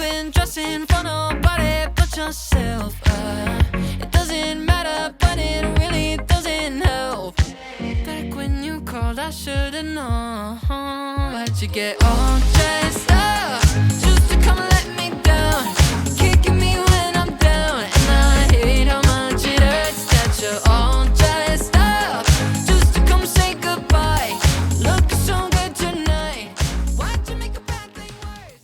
been dressing for nobody but yourself. It doesn't matter, but it really doesn't help. Back when you called, I should've known. Why'd you get all dressed up just to come let me down? Kicking me when I'm down, and I hate how much it hurts that you're all dressed up just to come say goodbye. Looking so good tonight. Why'd you make a bad thing worse?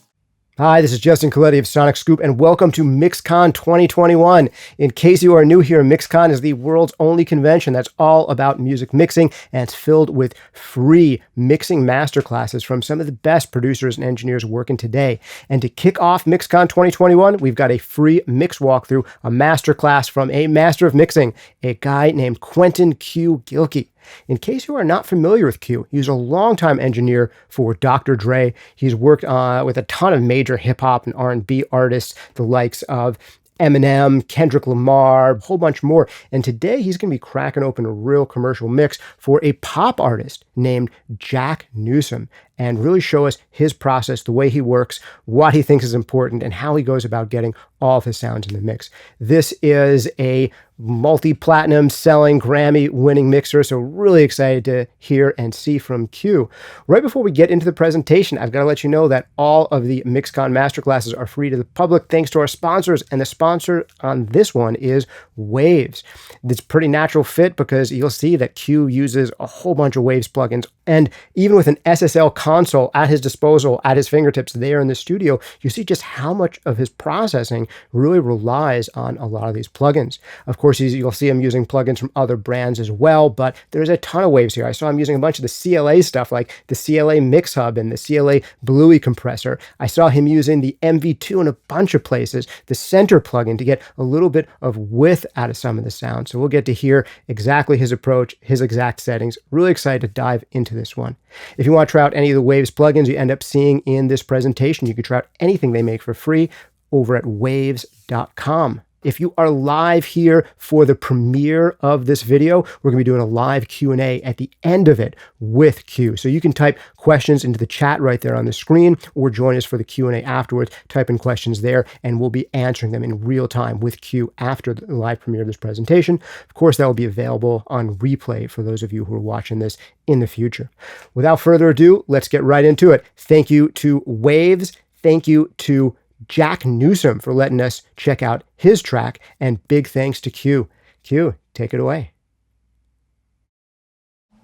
Hi, this is Justin Coletti of SonicScoop, and welcome to MixCon 2021. In case you are new here, MixCon is the world's only convention that's all about music mixing, and it's filled with free mixing masterclasses from some of the best producers and engineers working today. And to kick off MixCon 2021, we've got a free mix walkthrough, a masterclass from a master of mixing, a guy named Quentin Q. Gilkey. In case you are not familiar with Q, he's a longtime engineer for Dr. Dre. He's worked with a ton of major hip-hop and R&B artists, the likes of Eminem, Kendrick Lamar, a whole bunch more. And today he's going to be cracking open a real commercial mix for a pop artist named Jack Newsome, and really show us his process, the way he works, what he thinks is important, and how he goes about getting all of his sounds in the mix. This is a multi-platinum selling, Grammy-winning mixer, so really excited to hear and see from Q. Right before we get into the presentation, I've got to let you know that all of the MixCon Masterclasses are free to the public thanks to our sponsors, and the sponsor on this one is Waves. It's a pretty natural fit because you'll see that Q uses a whole bunch of Waves plugins, and even with an SSL console at his disposal, at his fingertips there in the studio, you see just how much of his processing really relies on a lot of these plugins. Of course, you'll see him using plugins from other brands as well, but there's a ton of Waves here. I saw him using a bunch of the CLA stuff, like the CLA Mix Hub and the CLA Bluey compressor. I saw him using the MV2 in a bunch of places, the center plugin, to get a little bit of width out of some of the sound. So we'll get to hear exactly his approach, his exact settings. Really excited to dive into this one. If you want to try out any of the Waves plugins you end up seeing in this presentation, you can try out anything they make for free over at waves.com. If you are live here for the premiere of this video, we're going to be doing a live Q&A at the end of it with Q. So you can type questions into the chat right there on the screen, or join us for the Q&A afterwards. Type in questions there, and we'll be answering them in real time with Q after the live premiere of this presentation. Of course, that will be available on replay for those of you who are watching this in the future. Without further ado, let's get right into it. Thank you to Waves. Thank you to Jack Newsome for letting us check out his track, and big thanks to Q. Q, take it away.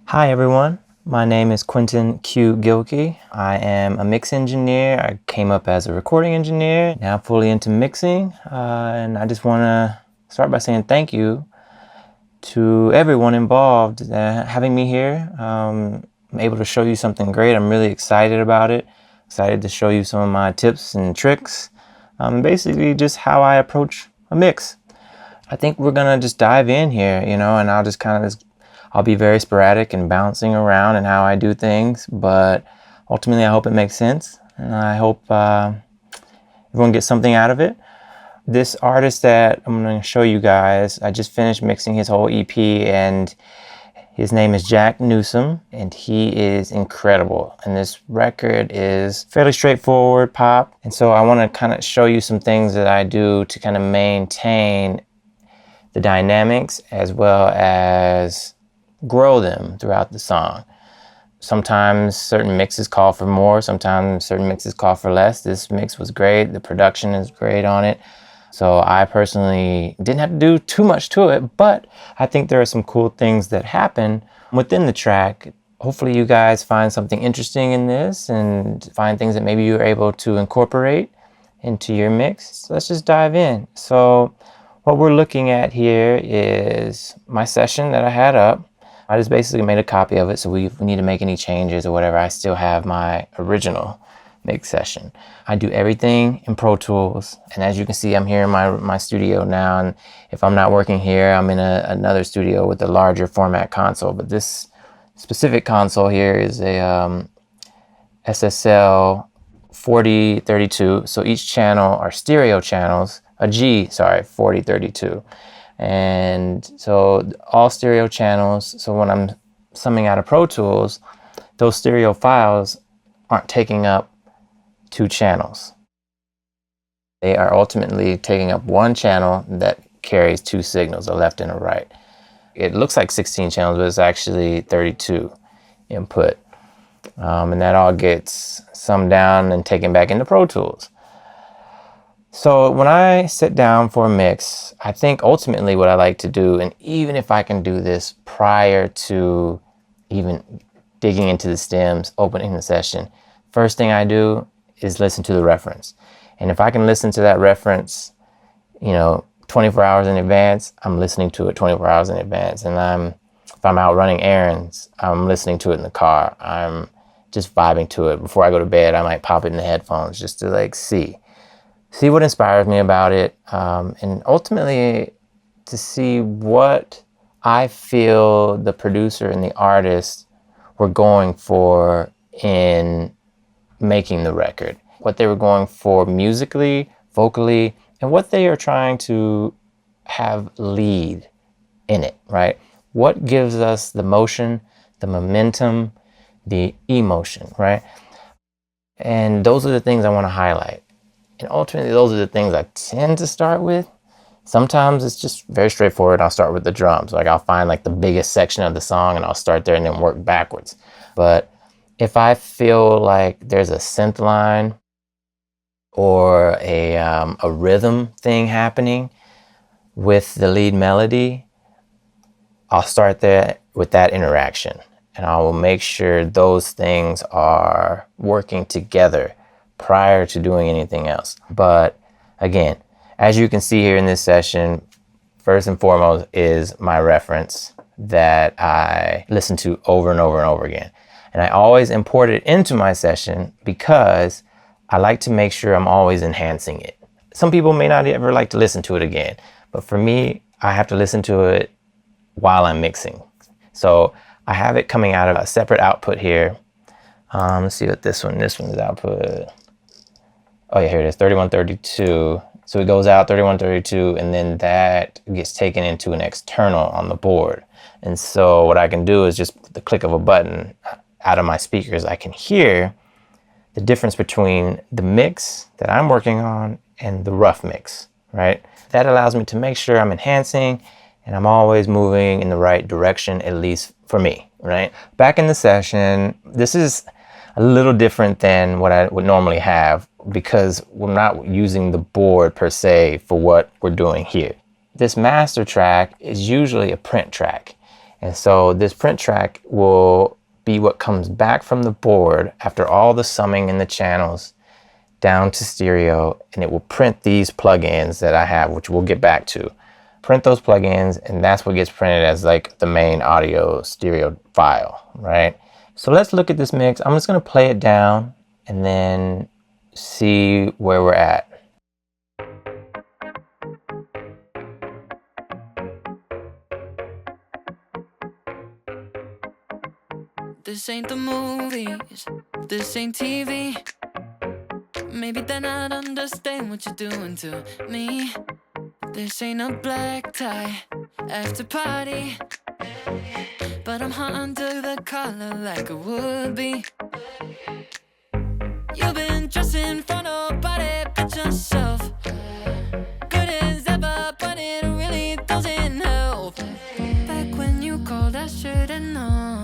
Hi everyone, my name is Quentin Q. Gilkey. I am a mix engineer. I came up as a recording engineer, now fully into mixing, and I just want to start by saying thank you to everyone involved having me here. I'm able to show you something great. I'm really excited about it. Excited to show you some of my tips and tricks, basically just how I approach a mix. I think we're gonna just dive in here, and I'll just I'll be very sporadic and bouncing around in how I do things, but ultimately I hope it makes sense, and I hope everyone gets something out of it. This artist that I'm gonna show you guys, I just finished mixing his whole EP, and his name is Jack Newsome, and he is incredible. And this record is fairly straightforward pop. And so I want to kind of show you some things that I do to kind of maintain the dynamics as well as grow them throughout the song. Sometimes certain mixes call for more, sometimes certain mixes call for less. This mix was great, the production is great on it. So I personally didn't have to do too much to it, but I think there are some cool things that happen within the track. Hopefully you guys find something interesting in this and find things that maybe you're able to incorporate into your mix. So let's just dive in. So what we're looking at here is my session that I had up. I just basically made a copy of it, so if we need to make any changes or whatever, I still have my original mix session. I do everything in Pro Tools, and as you can see, I'm here in my studio now, and if I'm not working here, I'm in another studio with a larger format console, but this specific console here is a SSL 4032, so each channel are stereo channels, 4032, and so all stereo channels. So when I'm summing out of Pro Tools, those stereo files aren't taking up 2 channels. They are ultimately taking up one channel that carries two signals, a left and a right. It looks like 16 channels, but it's actually 32 input. And that all gets summed down and taken back into Pro Tools. So when I sit down for a mix, I think ultimately what I like to do, and even if I can do this prior to even digging into the stems, opening the session, first thing I do is listen to the reference. And if I can listen to that reference, 24 hours in advance, I'm listening to it 24 hours in advance. And if I'm out running errands, I'm listening to it in the car. I'm just vibing to it. Before I go to bed, I might pop it in the headphones just to see what inspires me about it, and ultimately to see what I feel the producer and the artist were going for in making the record, what they were going for musically, vocally, and what they are trying to have lead in it, right? What gives us the motion, the momentum, the emotion, right? And those are the things I want to highlight. And ultimately, those are the things I tend to start with. Sometimes it's just very straightforward. I'll start with the drums. I'll find the biggest section of the song and I'll start there and then work backwards. But if I feel like there's a synth line or a rhythm thing happening with the lead melody, I'll start there with that interaction. And I will make sure those things are working together prior to doing anything else. But again, as you can see here in this session, first and foremost is my reference that I listen to over and over and over again. And I always import it into my session because I like to make sure I'm always enhancing it. Some people may not ever like to listen to it again, but for me, I have to listen to it while I'm mixing. So I have it coming out of a separate output here. Let's see what this one is output. Oh yeah, here it is, 3132. So it goes out 3132, and then that gets taken into an external on the board. And so what I can do is just with the click of a button out of my speakers, I can hear the difference between the mix that I'm working on and the rough mix, right? That allows me to make sure I'm enhancing and I'm always moving in the right direction, at least for me, right? Back in the session, this is a little different than what I would normally have because we're not using the board per se for what we're doing here. This master track is usually a print track. And so this print track will be what comes back from the board after all the summing in the channels down to stereo, and it will print these plugins that I have, which we'll get back to. Print those plugins, and that's what gets printed as the main audio stereo file, right? So let's look at this mix. I'm just gonna play it down and then see where we're at. This ain't the movies, this ain't TV. Maybe then I'd understand what you're doing to me. This ain't a black tie after party, but I'm hot under the collar like a would be. You've been dressing for nobody but yourself. Good as ever, but it really doesn't help. Back when you called, I should've known.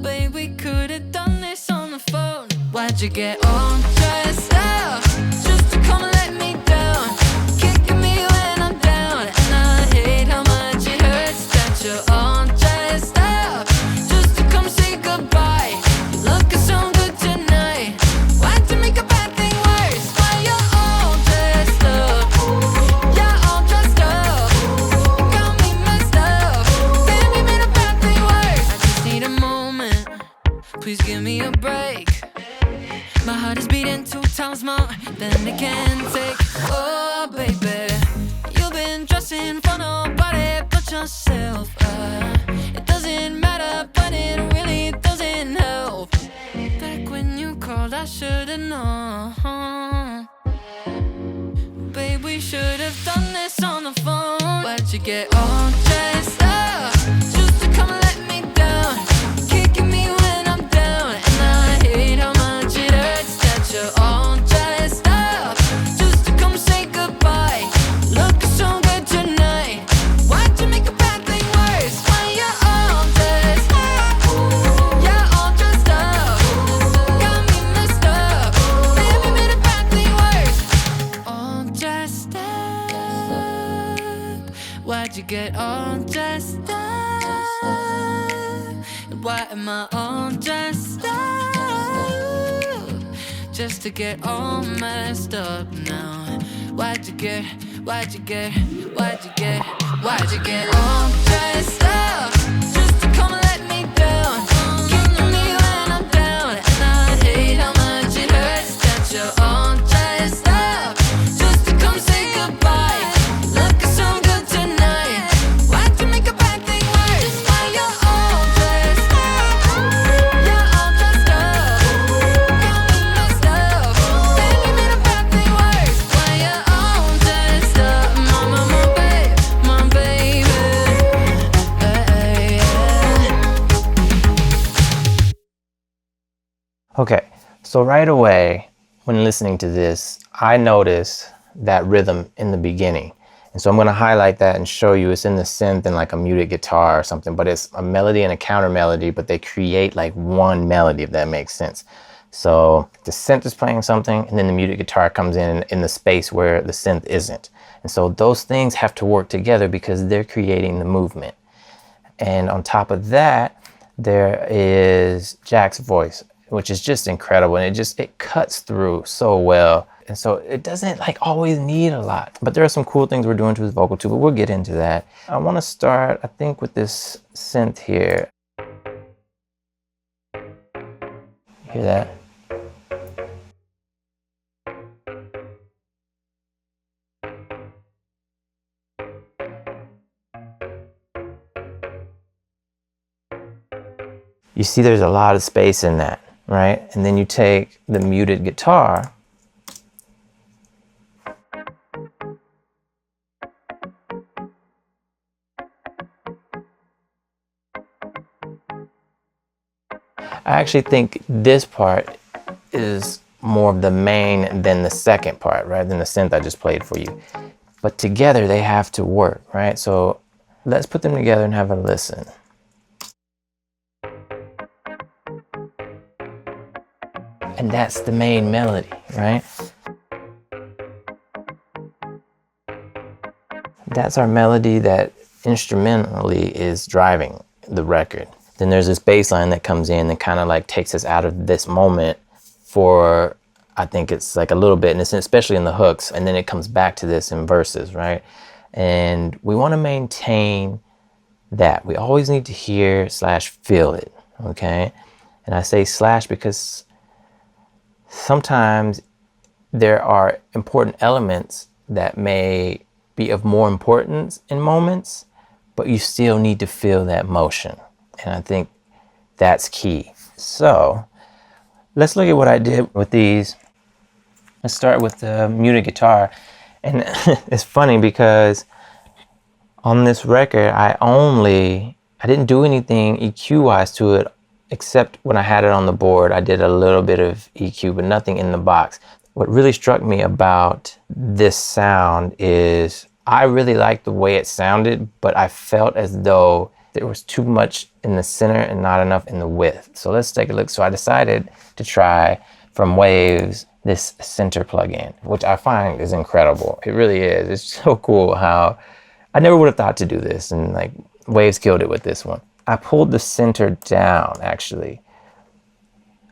Babe, we could've done this on the phone. Why'd you get all dressed up just to come and let me down? Kicking me when I'm down, and I hate how much it hurts that you're all dressed up just to come say goodbye. You looking so good tonight. Why'd you make a bad thing worse? Why you're all dressed up? You're all dressed up. You got me messed up. Baby, you made a bad thing worse. I just need a moment. Please give me a break. My heart is beating 2 times more than it can take. Oh, baby, you've been dressing for nobody but yourself. It doesn't matter, but it really doesn't help. Back when you called, I should've known. Babe, we should've done this on the phone. Why'd you get all dressed up just to come and let me down? Kicking me when I'm down, and I hate how much it hurts that you're all dressed get all dressed up? And why am I all dressed up? Just to get all messed up now. Why'd you get all dressed up? Just to come and let me down. Killing me when I'm down. And I hate how much it hurts that you're all dressed up. Just to come say goodbye. Looking so good tonight. Why'd you make a bad thing worse? Why you're all dressed up? You're all dressed up. Got me messed up. Then you made a bad thing worse. Why you're all dressed up? My babe, my baby. Okay, so right away, when listening to this, I noticed that rhythm in the beginning. And so I'm gonna highlight that and show you it's in the synth and like a muted guitar or something, but it's a melody and a counter melody, but they create like one melody, if that makes sense. So the synth is playing something and then the muted guitar comes in the space where the synth isn't. And so those things have to work together because they're creating the movement. And on top of that, there is Jack's voice, which is just incredible. And it cuts through so well. And so it doesn't like always need a lot, but there are some cool things we're doing to his vocal too, but we'll get into that. I want to start, I think, with this synth here. Hear that? You see there's a lot of space in that, right? And then you take the muted guitar I actually think this part is more of the main than the second part, right? Than the synth I just played for you. But together they have to work, right? So let's put them together and have a listen. And that's the main melody, right? That's our melody that instrumentally is driving the record. Then there's this bass line that comes in and kind of like takes us out of this moment for, I think it's like a little bit, and it's especially in the hooks, and then it comes back to this in verses, right? And we want to maintain that. We always need to hear / feel it, okay? And I say / because sometimes there are important elements that may be of more importance in moments, but you still need to feel that motion. And I think that's key. So let's look at what I did with these. Let's start with the muted guitar. And it's funny because on this record, I didn't do anything EQ wise to it, except when I had it on the board, I did a little bit of EQ, but nothing in the box. What really struck me about this sound is I really liked the way it sounded, but I felt as though there was too much in the center and not enough in the width. So let's take a look. So I decided to try from Waves this center plugin, which I find is incredible. It really is. It's so cool how I never would have thought to do this, and like Waves killed it with this one. I pulled the center down actually.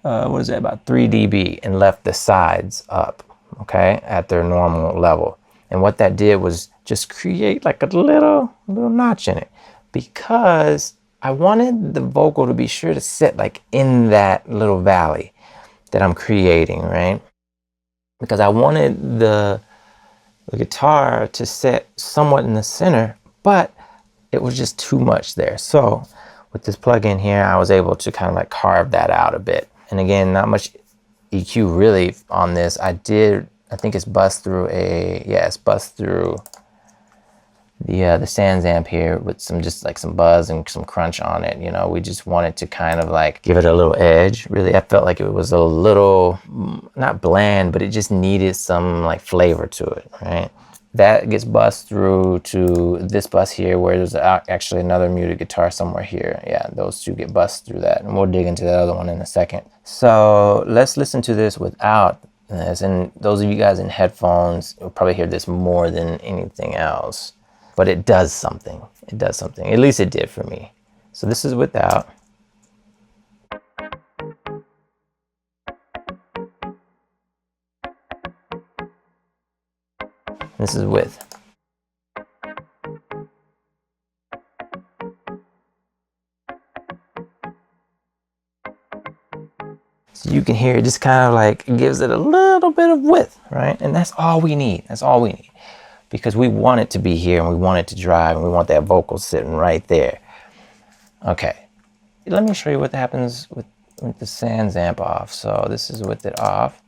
What is that, about 3 dB, and left the sides up, okay, at their normal level. And what that did was just create like a little notch in it, because I wanted the vocal to be sure to sit like in that little valley that I'm creating, right? Because I wanted the guitar to sit somewhat in the center, but it was just too much there. So with this plugin here, I was able to kind of like carve that out a bit. And again, not much EQ really on this. I think it's bust through it's bust through the Sans amp here with some buzz and some crunch on it. You know, we just wanted to kind of like give it a little edge. Really, I felt like it was a little, not bland, but it just needed some like flavor to it, right? That gets buzzed through to this bus here, where there's actually another muted guitar somewhere here. Yeah, those two get buzzed through that, and we'll dig into the other one in a second. So let's listen to this without this, and those of you guys in headphones will probably hear this more than anything else. but it does something. It does something. At least it did for me. So this is without. This is with. So you can hear it just kind of like gives it a little bit of width, right? And that's all we need. That's all we need. Because we want it to be here and we want it to drive and we want that vocal sitting right there. Okay. Let me show you what happens with the Sans amp off. So this is with it off.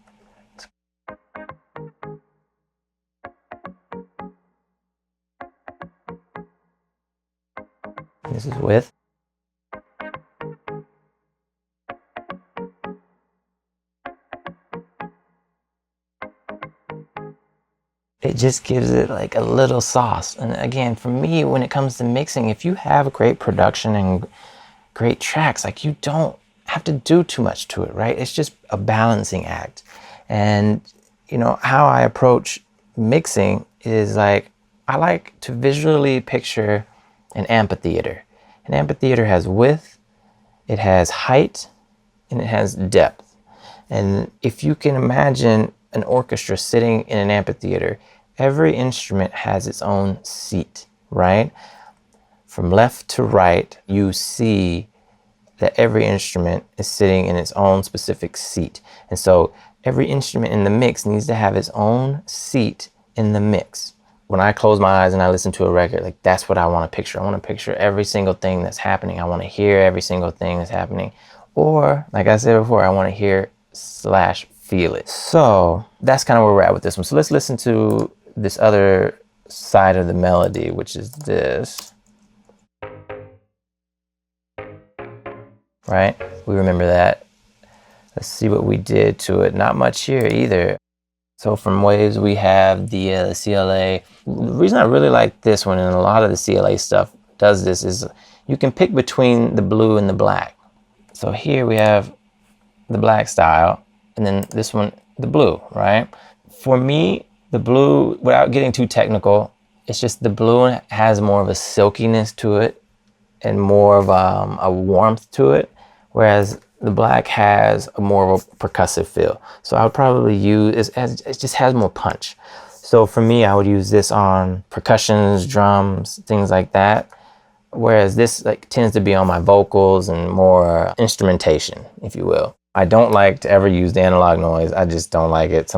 This is with. It just gives it like a little sauce. And again, for me, when it comes to mixing, if you have great production and great tracks, like you don't have to do too much to it, right? It's just a balancing act. And you know, how I approach mixing is like, I like to visually picture an amphitheater. An amphitheater has width, it has height, and it has depth. And if you can imagine an orchestra sitting in an amphitheater, every instrument has its own seat, right? From left to right, you see that every instrument is sitting in its own specific seat. And so every instrument in the mix needs to have its own seat in the mix. When I close my eyes and I listen to a record, like that's what I want to picture. I want to picture every single thing that's happening. I want to hear every single thing that's happening. Or, like I said before, I want to hear / feel it. So that's kind of where we're at with this one. So let's listen to this other side of the melody, which is this. Right? We remember that. Let's see what we did to it. Not much here either. So from Waves, we have the CLA. The reason I really like this one, and a lot of the CLA stuff does this, is you can pick between the blue and the black. So here we have the black style, and then this one, the blue, right? For me, the blue, without getting too technical, it's just the blue has more of a silkiness to it and more of a warmth to it, whereas the black has more of a percussive feel. So I would probably use, it just has more punch. So for me, I would use this on percussions, drums, things like that. Whereas this like tends to be on my vocals and more instrumentation, if you will. I don't like to ever use the analog noise. I just don't like it.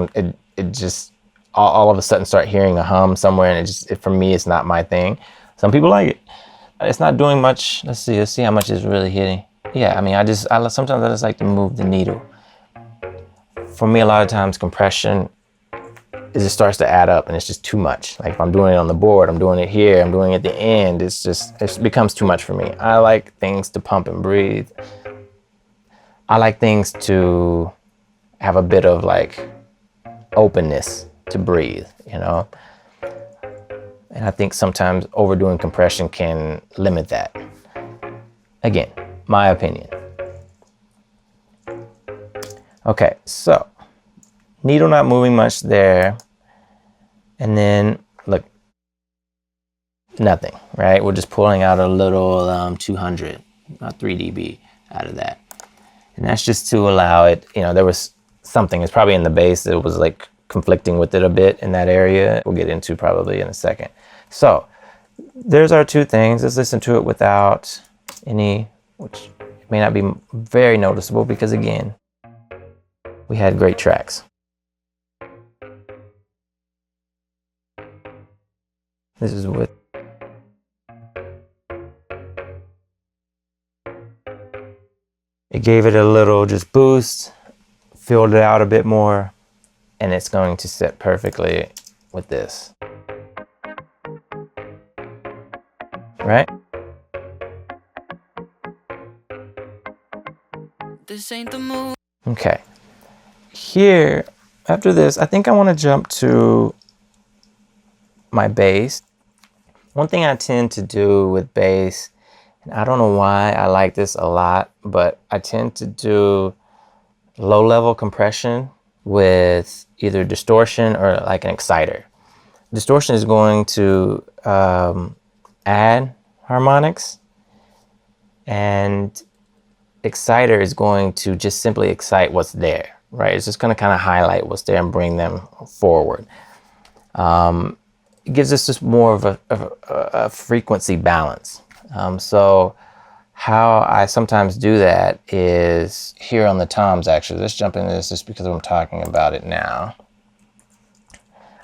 It just, all of a sudden start hearing a hum somewhere, and for me, it's not my thing. Some people like it. It's not doing much. Let's see how much it's really hitting. Yeah, I mean, sometimes I just like to move the needle. For me, a lot of times compression, it just starts to add up and it's just too much. Like if I'm doing it on the board, I'm doing it here, I'm doing it at the end, it becomes too much for me. I like things to pump and breathe. I like things to have a bit of like openness to breathe, you know? And I think sometimes overdoing compression can limit that. Again, my opinion. Okay, so needle not moving much there. And then look, nothing, right? We're just pulling out a little 200, 3 dB out of that. And that's just to allow it, you know, there was something, it's probably in the bass that was like conflicting with it a bit in that area. We'll get into probably in a second. So there's our two things. Let's listen to it without any, which may not be very noticeable because again, we had great tracks. This is with. It gave it a little just boost, filled it out a bit more, and it's going to sit perfectly with this. Right? This ain't the move. Okay. Here, after this, I think I want to jump to my bass. One thing I tend to do with bass, and I don't know why I like this a lot, but I tend to do low-level compression with either distortion or like an exciter. distortion is going to add harmonics, and exciter is going to just simply excite what's there, right? It's just going to kind of highlight what's there and bring them forward. It gives us just more of a frequency balance. So how I sometimes do that is here on the toms, actually. Let's jump into this just because I'm talking about it now.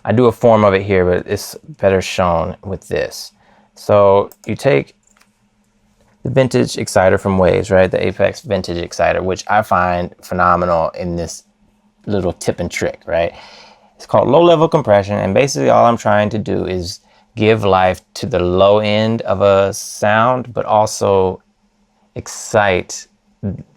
I do a form of it here, but it's better shown with this. So you take the vintage exciter from Waves, right? The Apex vintage exciter, which I find phenomenal in this little tip and trick, right? It's called low level compression. And basically all I'm trying to do is give life to the low end of a sound, but also excite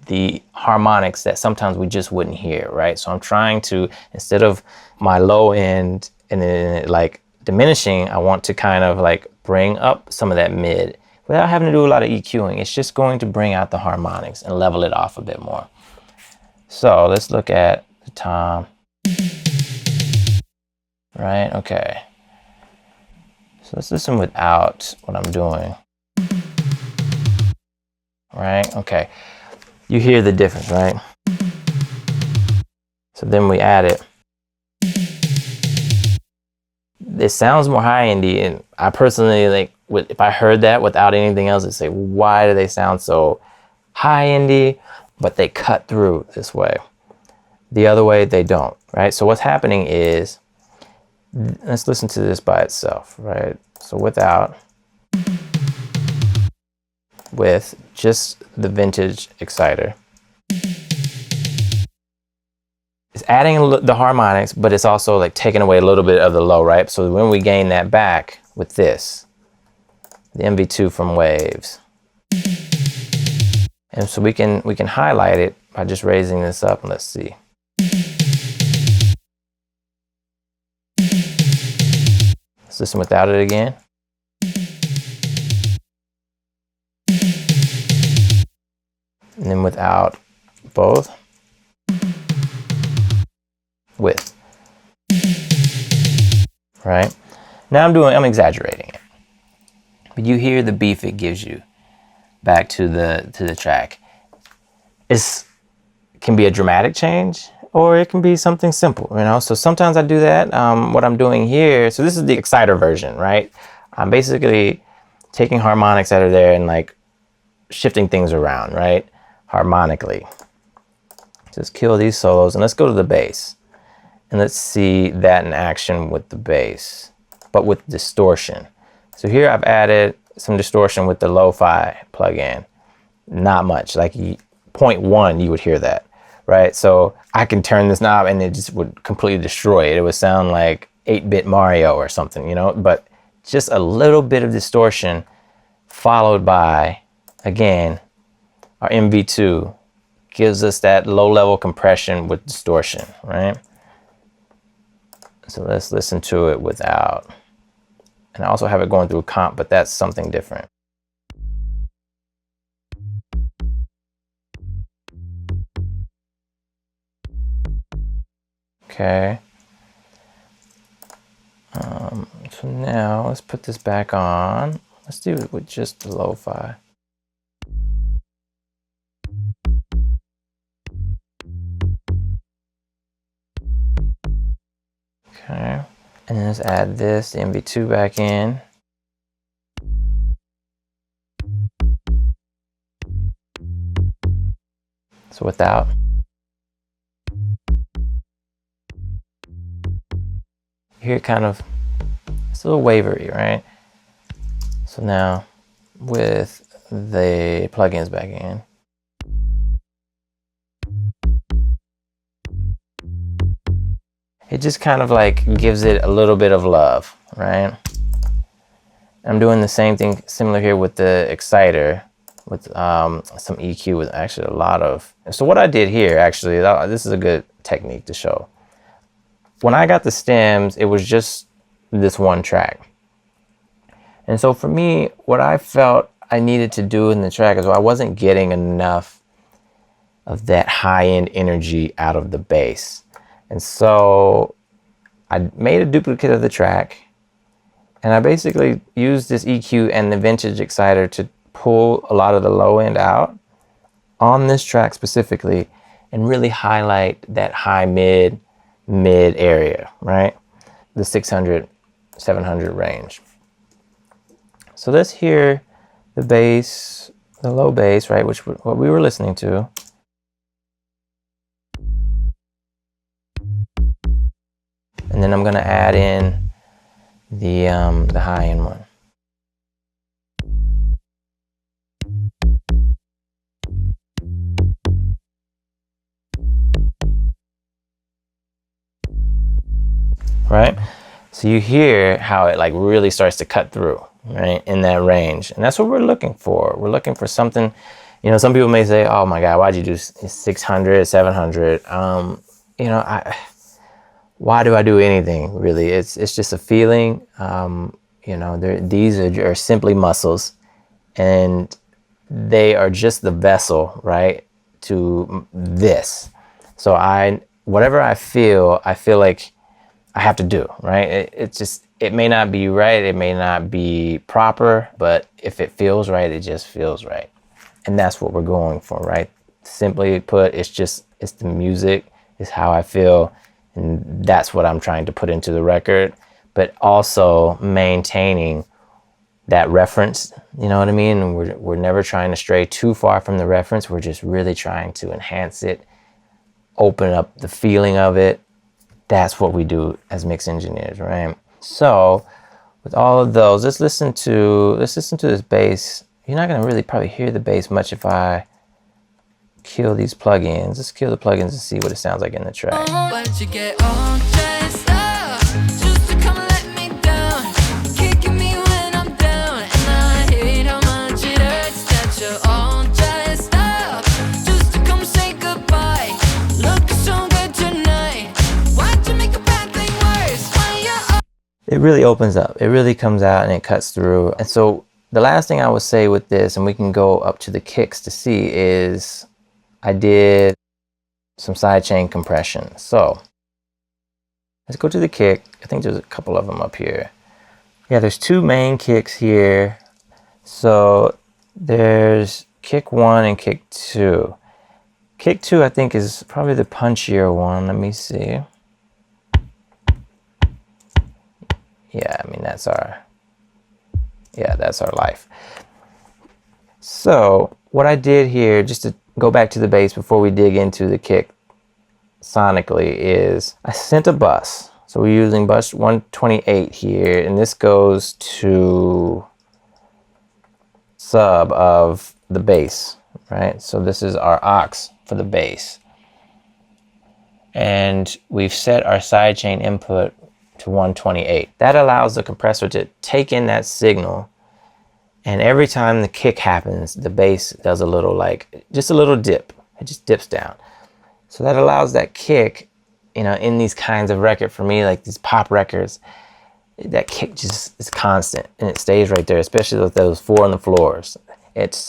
the harmonics that sometimes we just wouldn't hear, right? So I'm trying to, instead of my low end and then like diminishing, I want to kind of like bring up some of that mid without having to do a lot of EQing. It's just going to bring out the harmonics and level it off a bit more. So let's look at the tom. Right, okay. So let's listen without what I'm doing. Right, okay. You hear the difference, right? So then we add it. It sounds more high-endy, and I personally, like, if I heard that without anything else, I'd say, why do they sound so high-endy, but they cut through this way? The other way, they don't, right? So what's happening is, let's listen to this by itself, right? So without, with just the vintage exciter. It's adding the harmonics, but it's also like taking away a little bit of the low, right? So when we gain that back with this, the MV2 from Waves. And so we can highlight it by just raising this up, and let's see. Let's listen without it again. And then without both. With. Right? Now I'm exaggerating it. But you hear the beef it gives you back to the track. It can be a dramatic change, or it can be something simple, you know? So sometimes I do that. What I'm doing here, so this is the exciter version, right? I'm basically taking harmonics that are there and like shifting things around, right? Harmonically. Just kill these solos, and let's go to the bass. And let's see that in action with the bass, but with distortion. So here I've added some distortion with the lo-fi plugin. Not much, like 0.1 you would hear that, right? So I can turn this knob and it just would completely destroy it. It would sound like 8-bit Mario or something, you know? But just a little bit of distortion followed by, again, our MV2 gives us that low-level compression with distortion, right? So let's listen to it without. And I also have it going through comp, but that's something different. Okay. So now let's put this back on. Let's do it with just the lo-fi. Okay, and then let's add this, the MV2 back in. So without. Here kind of, it's a little wavery, right? So now with the plugins back in. It just kind of like gives it a little bit of love, right? I'm doing the same thing similar here with the exciter, with some EQ with actually a lot of. So what I did here, actually, this is a good technique to show. When I got the stems, it was just this one track. And so for me, what I felt I needed to do in the track is I wasn't getting enough of that high-end energy out of the bass. And so I made a duplicate of the track, And I basically used this EQ and the vintage exciter to pull a lot of the low end out on this track specifically and really highlight that high mid area, right? The 600, 700 range. So let's hear the bass, the low bass, right? Which what we were listening to. And then I'm gonna add in the high end one. Right? So you hear how it like really starts to cut through, right? In that range. And that's what we're looking for. We're looking for something, you know, some people may say, oh my God, why'd you do 600, 700? You know, why do I do anything really? It's just a feeling. You know, these are simply muscles, and they are just the vessel, right, to this. So whatever I feel like I have to do, right? It may not be right, it may not be proper, but if it feels right, it just feels right. And that's what we're going for, right? Simply put, it's the music, it's how I feel, and that's what I'm trying to put into the record, but also maintaining that reference, you know what I mean? And we're never trying to stray too far from the reference, we're just really trying to enhance it, open up the feeling of it. That's what we do as mix engineers, right? So with all of those, let's listen to this bass. You're not gonna really probably hear the bass much if I kill these plugins. Let's kill the plugins and see what it sounds like in the track. Why'd you get all dressed up just to come let me down? Kicking me when I'm down, and I hate how much it hurts that you're all dressed up just to come say goodbye. Looking so good tonight. Why'd you make a bad thing worse? Why It really opens up. It really comes out and it cuts through. And so the last thing I would say with this, and we can go up to the kicks to see, is I did some sidechain compression. So let's go to the kick. I think there's a couple of them up here. Yeah, there's two main kicks here. So there's kick 1 and kick 2. Kick 2 I think is probably the punchier one. Let me see. Yeah, I mean that's our life. So what I did here, just to go back to the bass before we dig into the kick sonically, is I sent a bus. So we're using bus 128 here, and this goes to sub of the bass, right? So this is our aux for the bass. And we've set our sidechain input to 128. That allows the compressor to take in that signal, and every time the kick happens, the bass does a little, like, just a little dip. It just dips down. So that allows that kick, you know, in these kinds of record, for me, like these pop records, that kick just is constant and it stays right there, especially with those 4 on the floors.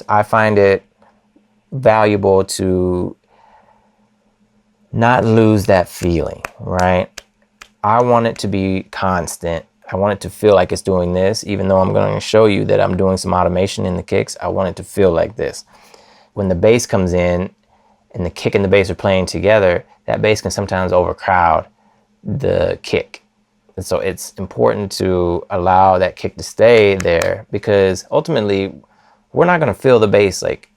I find it valuable to not lose that feeling, right? I want it to be constant. I want it to feel like it's doing this, even though I'm going to show you that I'm doing some automation in the kicks. I want it to feel like this. When the bass comes in and the kick and the bass are playing together, that bass can sometimes overcrowd the kick. And so it's important to allow that kick to stay there, because ultimately we're not going to feel the bass like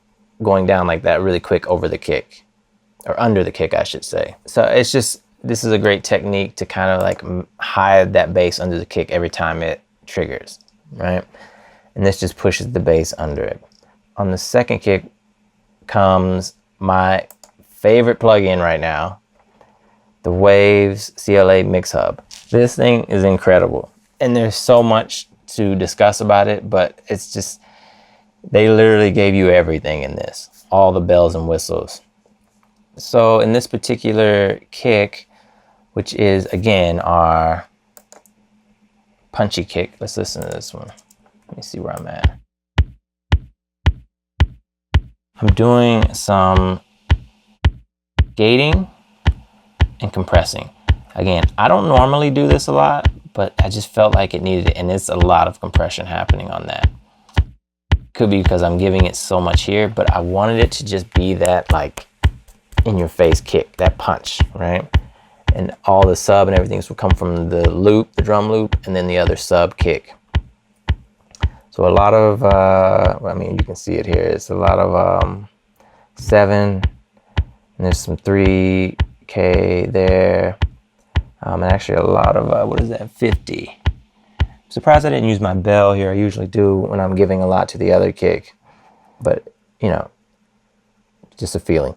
going down like that really quick over the kick, or under the kick, I should say. So it's just, this is a great technique to kind of like hide that bass under the kick every time it triggers, right? And this just pushes the bass under it. On the second kick comes my favorite plugin right now, the Waves CLA Mix Hub. This thing is incredible, and there's so much to discuss about it, but it's just, they literally gave you everything in this, all the bells and whistles. So in this particular kick, which is again our punchy kick, let's listen to this one. Let me see where I'm at. I'm doing some gating and compressing. Again, I don't normally do this a lot, but I just felt like it needed it, and it's a lot of compression happening on that. Could be because I'm giving it so much here, but I wanted it to just be that like in your face kick, that punch, right? And all the sub and everything will come from the loop, the drum loop, and then the other sub kick. So a lot of, I mean, you can see it here. It's a lot of 7, and there's some 3K there, and actually a lot of, what is that, 50. I'm surprised I didn't use my bell here. I usually do when I'm giving a lot to the other kick, but you know, just a feeling.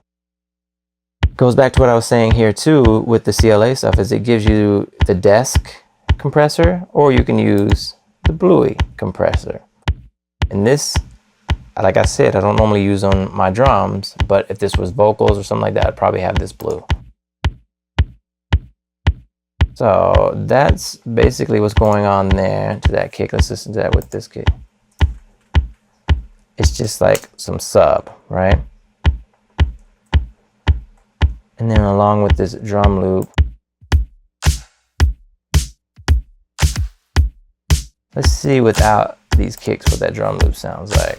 Goes back to what I was saying here too with the CLA stuff, is it gives you the desk compressor, or you can use the Bluey compressor. And this, like I said, I don't normally use on my drums, but if this was vocals or something like that, I'd probably have this blue. So that's basically what's going on there to that kick. Let's listen to that with this kick. It's just like some sub, right? And then along with this drum loop, let's see without these kicks what that drum loop sounds like.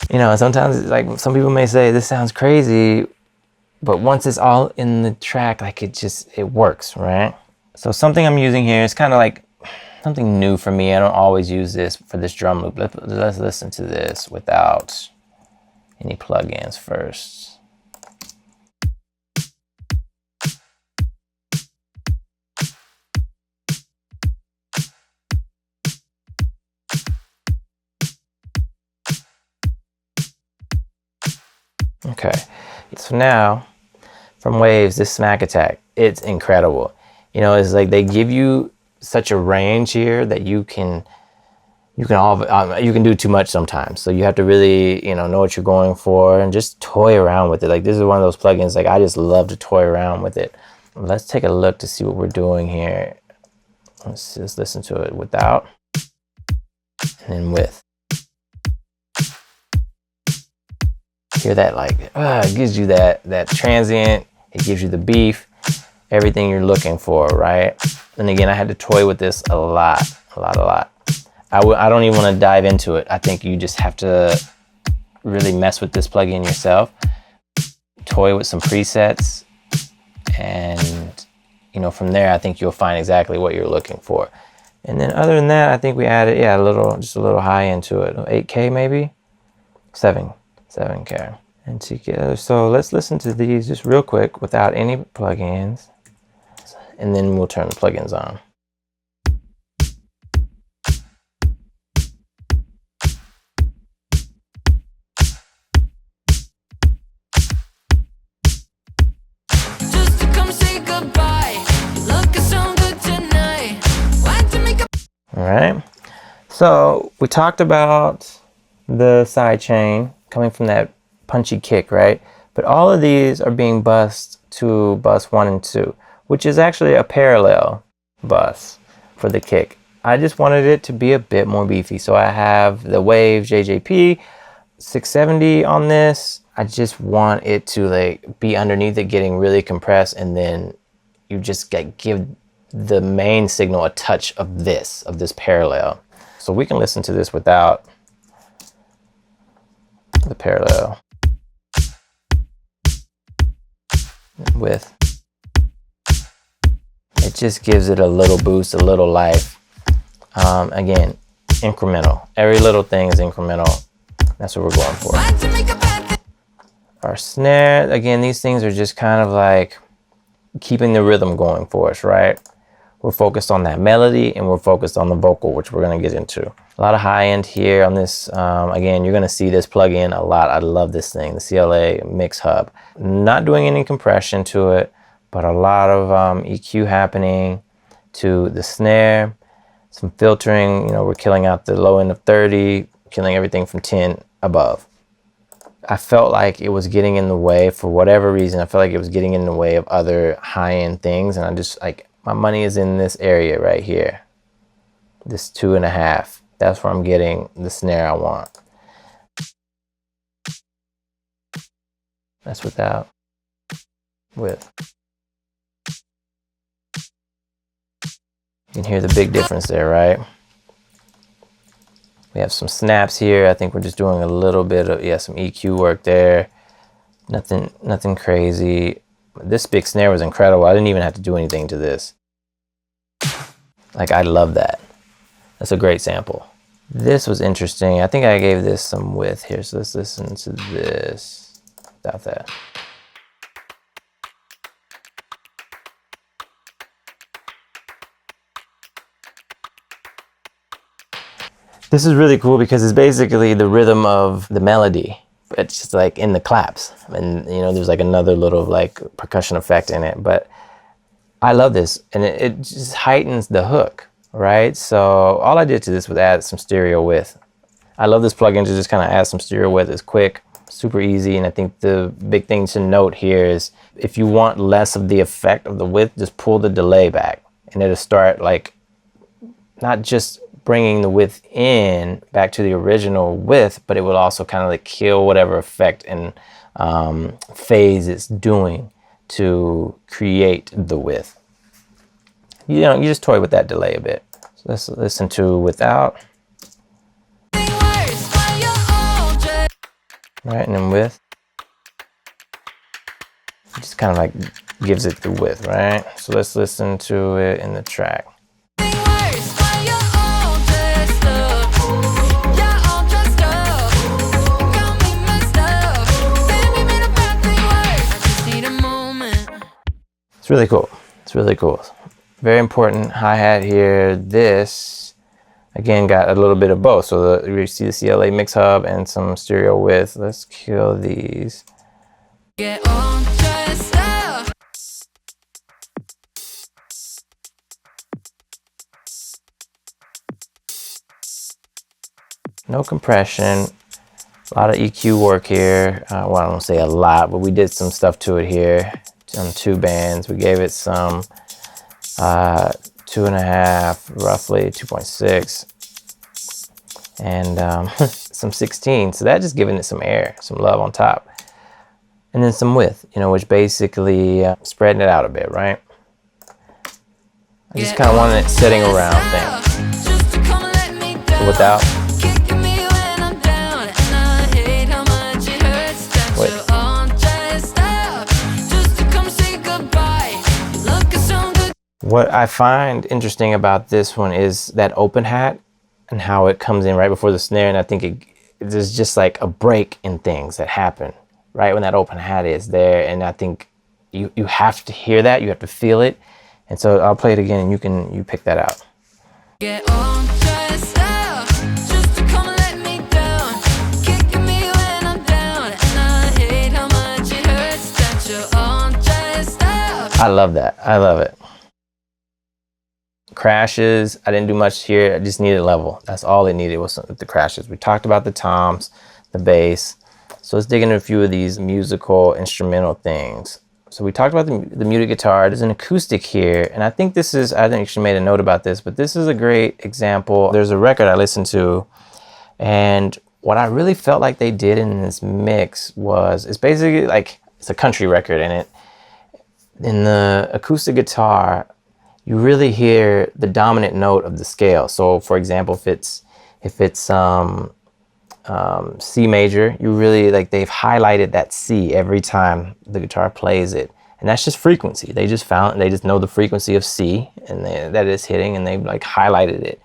You know, sometimes it's like some people may say this sounds crazy, but once it's all in the track, like it works, right? So something I'm using here is kind of like something new for me. I don't always use this for this drum loop. Let's listen to this without any plugins first. Okay, so now from Waves, this smack attack, it's incredible. You know, it's like they give you such a range here that you can do too much sometimes. So you have to really, you know what you're going for and just toy around with it. Like this is one of those plugins, like I just love to toy around with it. Let's take a look to see what we're doing here. Let's just listen to it without and then with. Hear that, like it gives you that transient, it gives you the beef, everything you're looking for, right? And again, I had to toy with this a lot. I don't even want to dive into it. I think you just have to really mess with this plugin yourself, toy with some presets, and you know, from there I think you'll find exactly what you're looking for. And then other than that, I think we added just a little high end to it, 8K maybe, 7K. And together, so let's listen to these just real quick without any plugins, and then we'll turn the plugins on. Just to come say goodbye. Looking so good tonight. Want to make a All right. So we talked about the sidechain coming from that punchy kick, right? But all of these are being bussed to bus 1 and 2, which is actually a parallel bus for the kick. I just wanted it to be a bit more beefy. So I have the Wave JJP 670 on this. I just want it to like be underneath it, getting really compressed, and then you just give the main signal a touch of this parallel. So we can listen to this without the parallel. With it just gives it a little boost, a little life. Again, incremental. Every little thing is incremental. That's what we're going for. want to make a bad Our snare, again, these things are just kind of like keeping the rhythm going for us, right? We're focused on that melody and we're focused on the vocal, which we're going to get into. A lot of high end here on this. Again, you're going to see this plugin a lot. I love this thing, the CLA Mix Hub. Not doing any compression to it, but a lot of EQ happening to the snare. Some filtering, you know, we're killing out the low end of 30, killing everything from 10 above. I felt like it was getting in the way for whatever reason. I felt like it was getting in the way of other high end things. And I just like, my money is in this area right here. This 2.5. That's where I'm getting the snare I want. That's without. With. You can hear the big difference there, right? We have some snaps here. I think we're just doing a little bit of, yeah, some EQ work there. Nothing crazy. This big snare was incredible. I didn't even have to do anything to this. Like, I love that. That's a great sample. This was interesting. I think I gave this some width here. So let's listen to this without that. This is really cool because it's basically the rhythm of the melody. It's just like in the claps. And you know, there's like another little like percussion effect in it. But I love this, and it just heightens the hook, right? So all I did to this was add some stereo width. I love this plugin to just kind of add some stereo width. It's quick, super easy, and I think the big thing to note here is if you want less of the effect of the width, just pull the delay back, and it'll start like not just bringing the width in back to the original width, but it will also kind of like kill whatever effect and phase it's doing to create the width. You know, you just toy with that delay a bit. So let's listen to without. Right, and then with. It just kind of like gives it the width, right? So let's listen to it in the track. It's really cool. It's really cool. Very important hi-hat here. This, again, got a little bit of both. So you see the CLA mix hub and some stereo width. Let's kill these. Get all dressed up. No compression. A lot of EQ work here. Well, I don't say a lot, but we did some stuff to it here. On 2 bands, we gave it some 2.5, roughly 2.6, and some 16. So that just giving it some air, some love on top, and then some width, you know, which basically spreading it out a bit, right? I just kind of wanted it setting around things. So without. Width. What I find interesting about this one is that open hat and how it comes in right before the snare, and I think there's just like a break in things that happen right when that open hat is there, and I think you have to hear that, you have to feel it, and so I'll play it again and you pick that out. Get all dressed up just to come and let me down, kicking me when I'm down, and I hate how much it hurts that you're all dressed up. I love that. I love it. Crashes, I didn't do much here. I just needed level. That's all it needed was the crashes. We talked about the toms, the bass. So let's dig into a few of these musical instrumental things. So we talked about the muted guitar. There's an acoustic here, and I think this is, I think you made a note about this, but this is a great example. There's a record I listened to, and what I really felt like they did in this mix was, it's basically like, it's a country record, and in the acoustic guitar, you really hear the dominant note of the scale. So for example, if it's C major, you really, like, they've highlighted that C every time the guitar plays it. And that's just frequency. They just know the frequency of C and that it's hitting, and they've like highlighted it,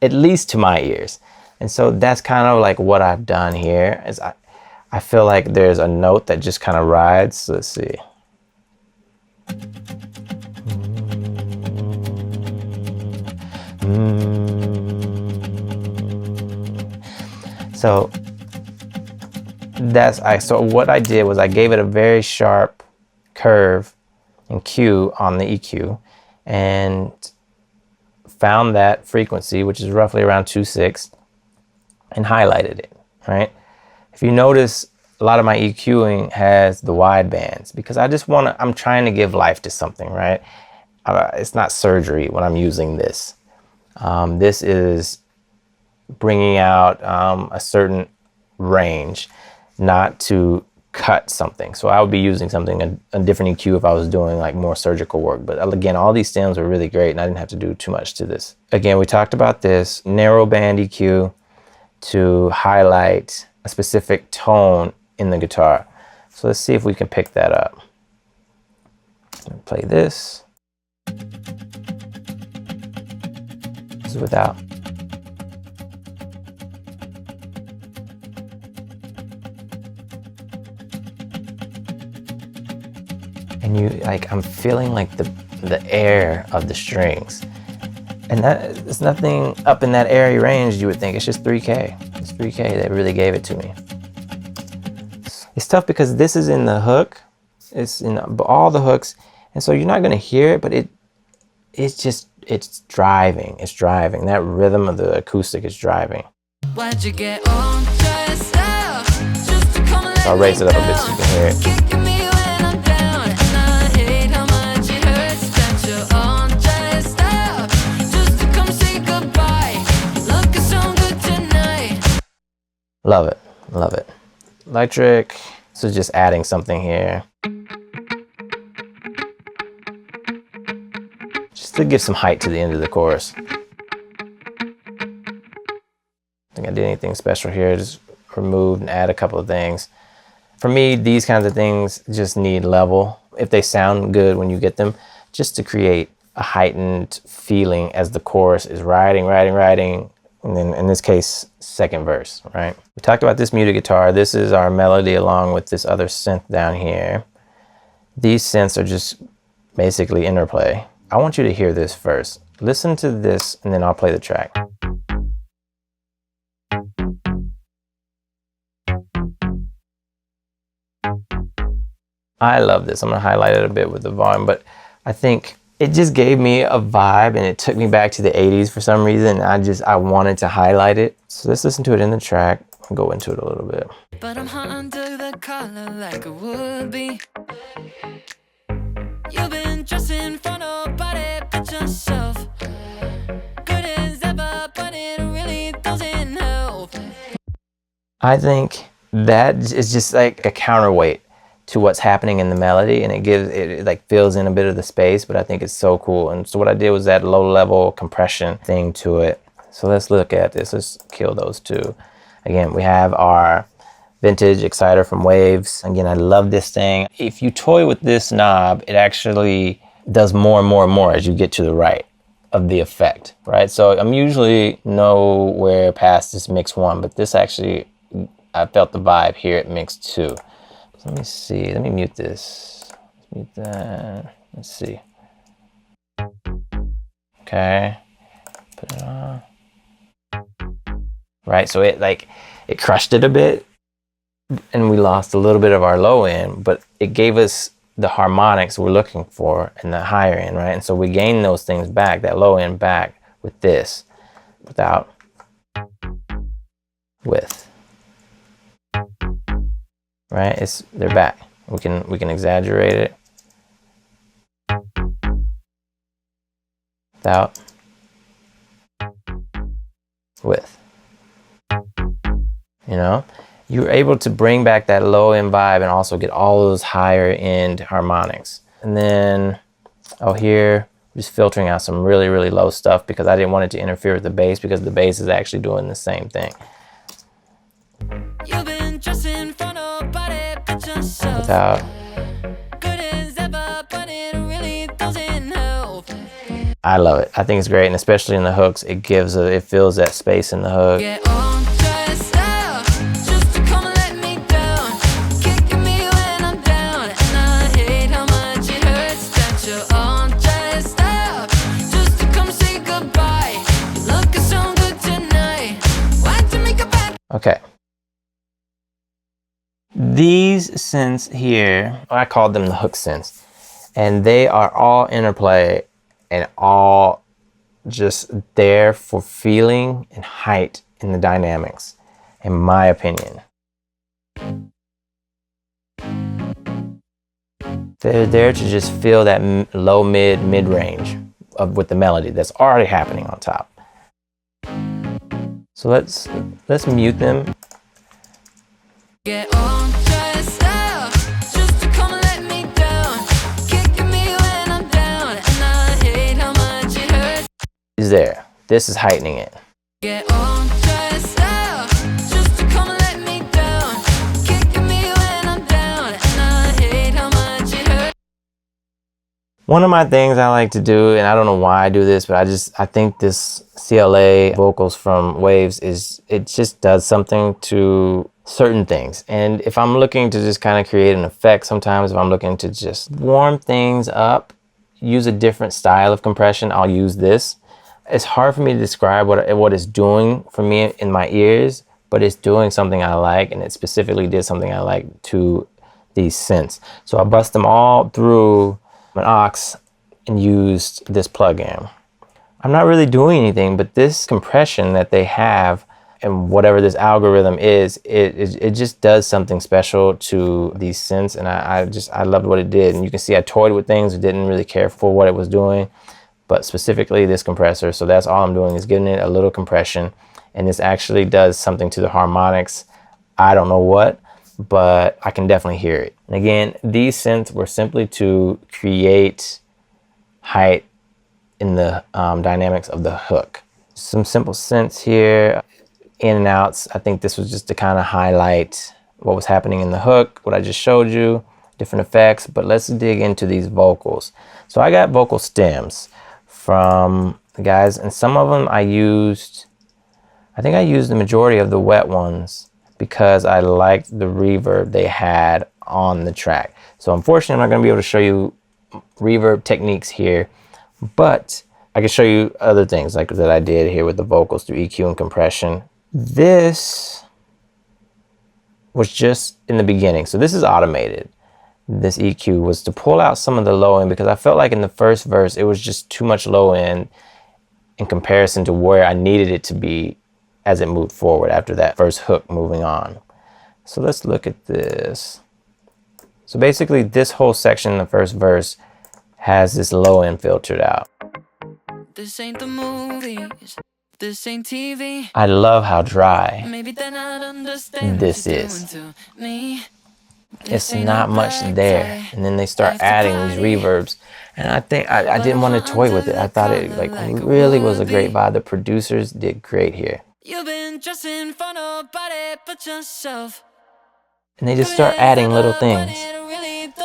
at least to my ears. And so that's kind of like what I've done here is I feel like there's a note that just kind of rides. So let's see. So so what I did was I gave it a very sharp curve and Q on the EQ and found that frequency, which is roughly around 2.6, and highlighted it, right? If you notice, a lot of my EQing has the wide bands because I'm trying to give life to something, right? It's not surgery when I'm using this. This is bringing out a certain range, not to cut something. So I would be using something, a different EQ if I was doing like more surgical work. But again, all these stems were really great and I didn't have to do too much to this. Again, we talked about this narrow band EQ to highlight a specific tone in the guitar. So let's see if we can pick that up. Play this. This is without. And you like, I'm feeling like the air of the strings. And that is nothing up in that airy range you would think. It's just 3K. It's 3K that really gave it to me. It's tough because this is in the hook. It's in all the hooks. And so you're not gonna hear it, but it's driving. It's driving. That rhythm of the acoustic is driving. Why'd you get all dressed up just to come and let I'll raise me it up a bit so you down? can hear it. Kicking me when I'm down, and I hate how much it hurts that you're all dressed up just to come say goodbye. Looking so good tonight. Love it. Love it. Electric. So just adding something here. Just to give some height to the end of the chorus. I think I did anything special here. Just removed and add a couple of things. For me, these kinds of things just need level. If they sound good when you get them, just to create a heightened feeling as the chorus is riding. And then in this case, second verse, right? We talked about this muted guitar. This is our melody along with this other synth down here. These synths are just basically interplay. I want you to hear this first. Listen to this and then I'll play the track. I love this. I'm gonna highlight it a bit with the volume, but I think it just gave me a vibe and it took me back to the 80s for some reason. I wanted to highlight it. So let's listen to it in the track and go into it a little bit. But I'm hot under the collar like it would be. You've been dressing for nobody but yourself. Good as ever, but it really doesn't help. I think that is just like a counterweight to what's happening in the melody, and it like fills in a bit of the space, but I think it's so cool. And so what I did was that low level compression thing to it. So let's look at this. Let's kill those two. Again, we have our vintage exciter from Waves. Again, I love this thing. If you toy with this knob, it actually does more and more and more as you get to the right of the effect, right? So I'm usually nowhere past this mix 1, but this actually, I felt the vibe here at mix 2. So let me see, let me mute this. Let's mute that, let's see. Okay, put it on. Right, so it crushed it a bit and we lost a little bit of our low end, but it gave us the harmonics we're looking for in the higher end, right? And so we gained those things back, that low end back with this, without, with. Right, they're back. We can exaggerate it. Without, with. You know, you're able to bring back that low end vibe and also get all those higher end harmonics. And then, oh, here, just filtering out some really, really low stuff because I didn't want it to interfere with the bass because the bass is actually doing the same thing. You've been dressing for nobody but yourself. Without. Good as ever, but it really doesn't help. I love it. I think it's great, and especially in the hooks, it fills that space in the hook. Get all dressed up just to come and let me down. Kicking me when I'm down, and I hate how much it hurts that you're all dressed up just to come say goodbye. You're looking so good tonight. Why'd you make a bad? Okay. These synths here, I called them the hook synths, and they are all interplay and all just there for feeling and height in the dynamics, in my opinion. They're there to just feel that low mid-range with the melody that's already happening on top. So let's mute them. Get all dressed up is there. This is heightening it. Get all dressed up just to come and let me down. Kicking me when I'm down, and I hate how much it hurts. One of my things I like to do, and I don't know why I do this, but I think this CLA vocals from Waves it just does something to certain things. And if I'm looking to just kind of create an effect, sometimes if I'm looking to just warm things up, use a different style of compression, I'll use this. It's hard for me to describe what it's doing for me in my ears, but it's doing something I like, and it specifically did something I like to these synths. So I bust them all through an aux and used this plugin. I'm not really doing anything, but this compression that they have and whatever this algorithm is, it just does something special to these synths, and I loved what it did. And you can see I toyed with things, didn't really care for what it was doing, but specifically this compressor. So that's all I'm doing, is giving it a little compression, and this actually does something to the harmonics. I don't know what, but I can definitely hear it. And again, these synths were simply to create height in the dynamics of the hook. Some simple synths here, in and outs. I think this was just to kind of highlight what was happening in the hook, what I just showed you, different effects. But let's dig into these vocals. So I got vocal stems from the guys, and some of them I think I used the majority of the wet ones because I liked the reverb they had on the track. So unfortunately, I'm not going to be able to show you reverb techniques here, but I can show you other things like that I did here with the vocals through EQ and compression. This was just in the beginning, so this is automated. This EQ was to pull out some of the low end, because I felt like in the first verse it was just too much low end in comparison to where I needed it to be as it moved forward after that first hook moving on. So let's look at this. So basically this whole section in the first verse has this low end filtered out. This ain't the movies, this ain't TV. I love how dry Maybe then I'd understand this what you're is. doing to me. It's not much there, and then they start adding these reverbs, and I think I didn't want to toy with it. I thought it like really was a great vibe. The producers did great here, You've been dressing for nobody but yourself. and they just start adding little things,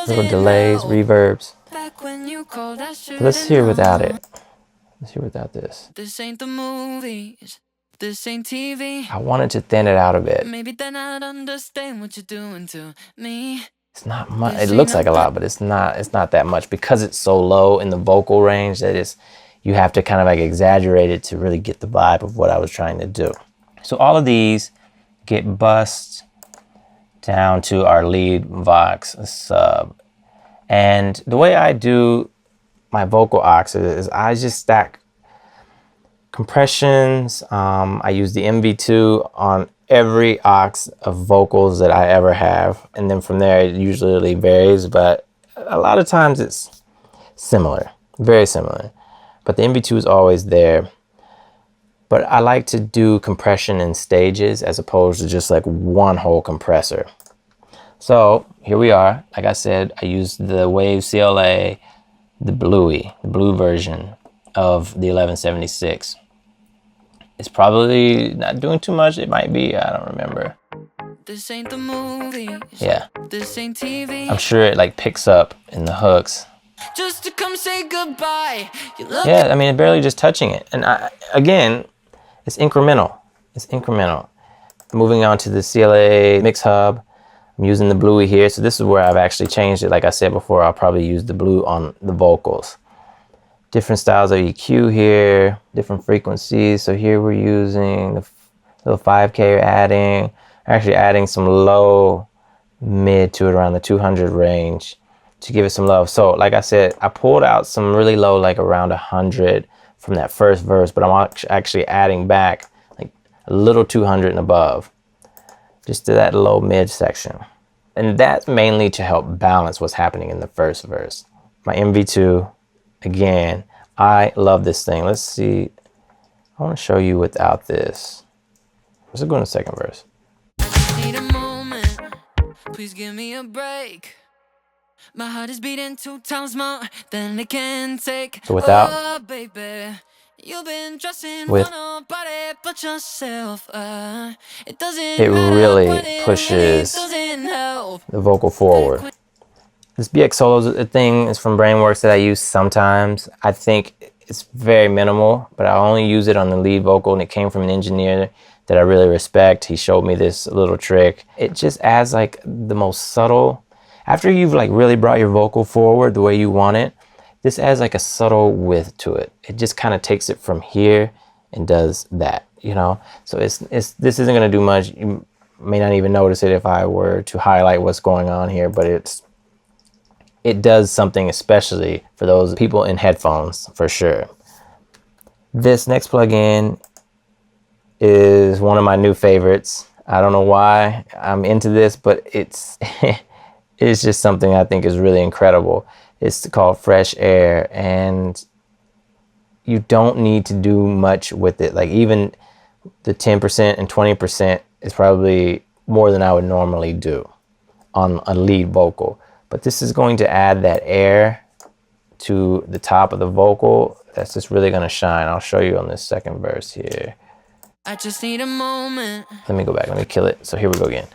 little delays, reverbs. But let's hear without it. Let's hear without this. This ain't the movies, this ain't TV. I wanted to thin it out a bit. Maybe then I'd understand what you're doing to me. It's not much. It looks like a lot, but it's not that much, because it's so low in the vocal range that you have to kind of like exaggerate it to really get the vibe of what I was trying to do. So all of these get bussed down to our lead vox sub. And the way I do my vocal oxes is I just stack compressions. I use the MV2 on every aux of vocals that I ever have, and then from there it usually varies, but a lot of times it's similar, very similar, but the MV2 is always there. But I like to do compression in stages as opposed to just like one whole compressor. So here we are. Like I said, I used the Wave CLA, the blue version of the 1176. It's probably not doing too much. It might be, I don't remember. This ain't the movies. Yeah. This ain't TV. I'm sure it like picks up in the hooks. Just to come say goodbye. Yeah, I mean, it's barely just touching it. And again, it's incremental. It's incremental. Moving on to the CLA mix hub. I'm using the bluey here. So this is where I've actually changed it. Like I said before, I'll probably use the blue on the vocals. Different styles of EQ here, different frequencies. So here we're using the little 5K we're adding. Actually adding some low mid to it around the 200 range to give it some love. So like I said, I pulled out some really low, like around 100 from that first verse, but I'm actually adding back like a little 200 and above, just to that low mid section. And that's mainly to help balance what's happening in the first verse. My MV2, again, I love this thing. Let's see. I want to show you without this. Let's go in the second verse. Need a moment. Please give me a break. My heart is beating 2 times more than it can take. So without. Oh, baby, You've been dressing with, for nobody but yourself. It doesn't it matter, really but it pushes doesn't help. the vocal forward. This BX solo thing is from Brainworks that I use sometimes. I think it's very minimal, but I only use it on the lead vocal, and it came from an engineer that I really respect. He showed me this little trick. It just adds like the most subtle, after you've like really brought your vocal forward the way you want it, this adds like a subtle width to it. It just kind of takes it from here and does that, you know? So this isn't gonna do much. You may not even notice it if I were to highlight what's going on here, but it does something, especially for those people in headphones, for sure. This next plugin is one of my new favorites. I don't know why I'm into this, but it's it's just something I think is really incredible. It's called Fresh Air, and you don't need to do much with it. Like even the 10% and 20% is probably more than I would normally do on a lead vocal. But this is going to add that air to the top of the vocal. That's just really gonna shine. I'll show you on this second verse here. I just need a moment. Let me go back, let me kill it. So here we go again.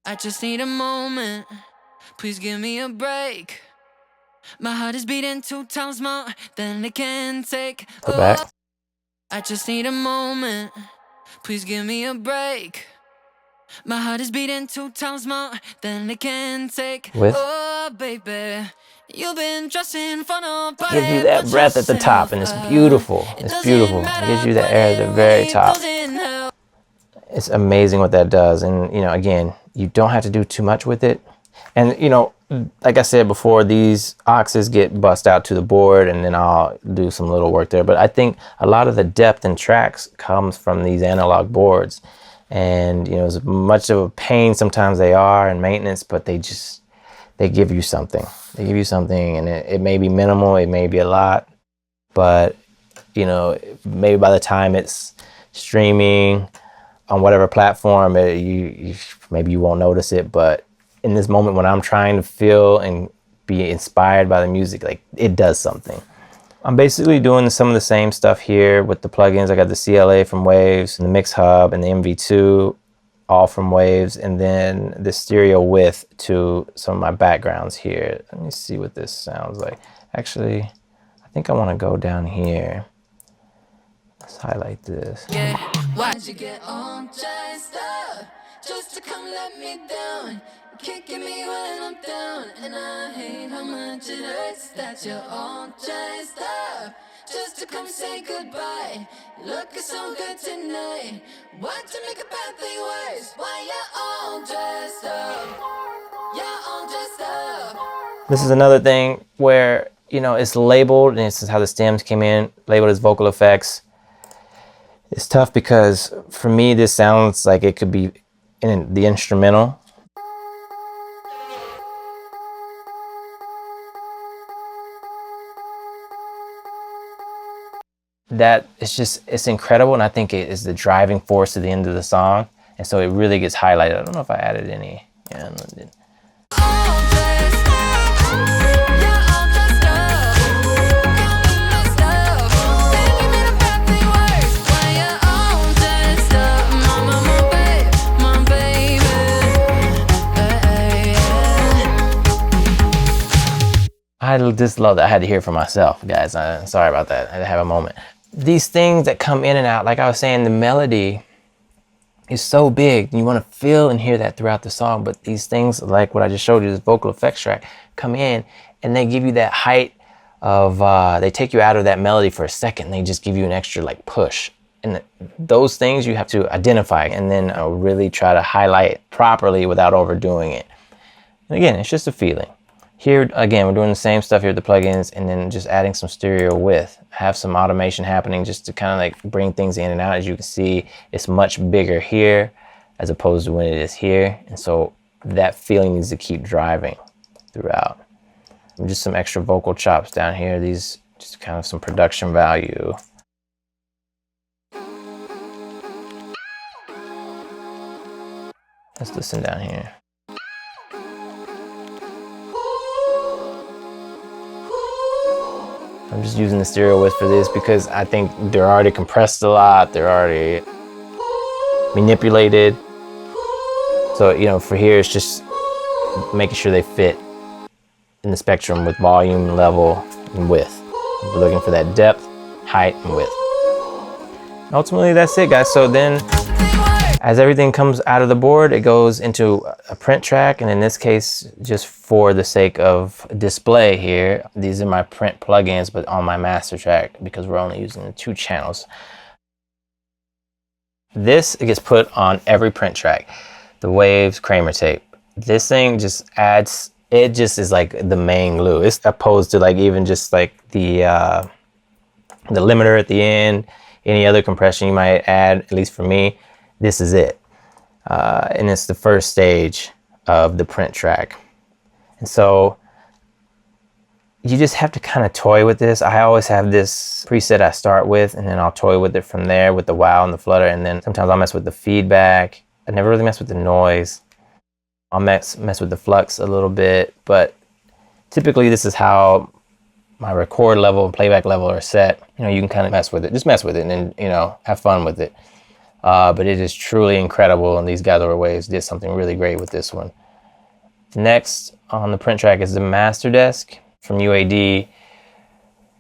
I just need a moment. Please give me a break. My heart is beating 2 times more than it can take. Go back. I just need a moment. Please give me a break. My heart is beating 2 times more than it can take. With? Oh, baby, you've been dressing for nobody. Gives you that breath at the top, and it's beautiful. It's beautiful. It gives you that air at the very top. It's amazing what that does. And, you know, again, you don't have to do too much with it. And, you know, like I said before, these auxes get bust out to the board, and then I'll do some little work there. But I think a lot of the depth in tracks comes from these analog boards. And, you know, as much of a pain sometimes they are in maintenance, but they give you something. They give you something, and it may be minimal, it may be a lot, but, you know, maybe by the time it's streaming on whatever platform, maybe you won't notice it, but in this moment when I'm trying to feel and be inspired by the music, like, it does something. I'm basically doing some of the same stuff here with the plugins. I got the CLA from Waves, and the Mix Hub, and the MV2, all from Waves, and then the stereo width to some of my backgrounds here. Let me see what this sounds like. Actually, I think I want to go down here. Let's highlight this. Yeah, why'd you get all dressed up just to come let me down? Kicking me when I'm down, and I hate how much it hurts that you're all dressed up just to come say goodbye. Looking so good tonight. Why'd you make a bad thing worse? Why you're all dressed up? You're all dressed up. This is another thing where, you know, it's labeled, and this is how the stems came in, labeled as vocal effects. It's tough because for me, this sounds like it could be in the instrumental. That it's incredible, and I think it is the driving force at the end of the song, and so it really gets highlighted. I don't know if I added any. Yeah, no, I didn't. I just love that. I had to hear it for myself, guys. Sorry about that. I had to have a moment. These things that come in and out, like I was saying, the melody is so big. You want to feel and hear that throughout the song, but these things, like what I just showed you, this vocal effects track, come in and they give you that height of, they take you out of that melody for a second. And they just give you an extra like push. And those things you have to identify and then really try to highlight properly without overdoing it. And again, it's just a feeling. Here, again, we're doing the same stuff here with the plugins, and then just adding some stereo width. Have some automation happening just to kind of like bring things in and out. As you can see, it's much bigger here as opposed to when it is here. And so that feeling needs to keep driving throughout. And just some extra vocal chops down here. These just kind of some production value. Let's listen down here. I'm just using the stereo width for this because I think they're already compressed a lot. They're already manipulated. So, you know, for here, it's just making sure they fit in the spectrum with volume, level, and width. We're looking for that depth, height, and width. Ultimately, that's it, guys. So then, as everything comes out of the board, it goes into a print track, and in this case, just for the sake of display here, these are my print plugins, but on my master track, because we're only using the 2 channels. This gets put on every print track. The Waves Kramer tape. This thing just adds, it just is like the main glue. It's opposed to like even just like the limiter at the end, any other compression you might add, at least for me, this is it. And it's the first stage of the print track. And so you just have to kind of toy with this. I always have this preset I start with, and then I'll toy with it from there with the wow and the flutter. And then sometimes I'll mess with the feedback. I never really mess with the noise. I'll mess with the flux a little bit, but typically this is how my record level and playback level are set. You know, you can kind of mess with it. Just mess with it and then, you know, have fun with it. But it is truly incredible, and these guys over Waves did something really great with this one. Next on the print track is the Master Desk from UAD.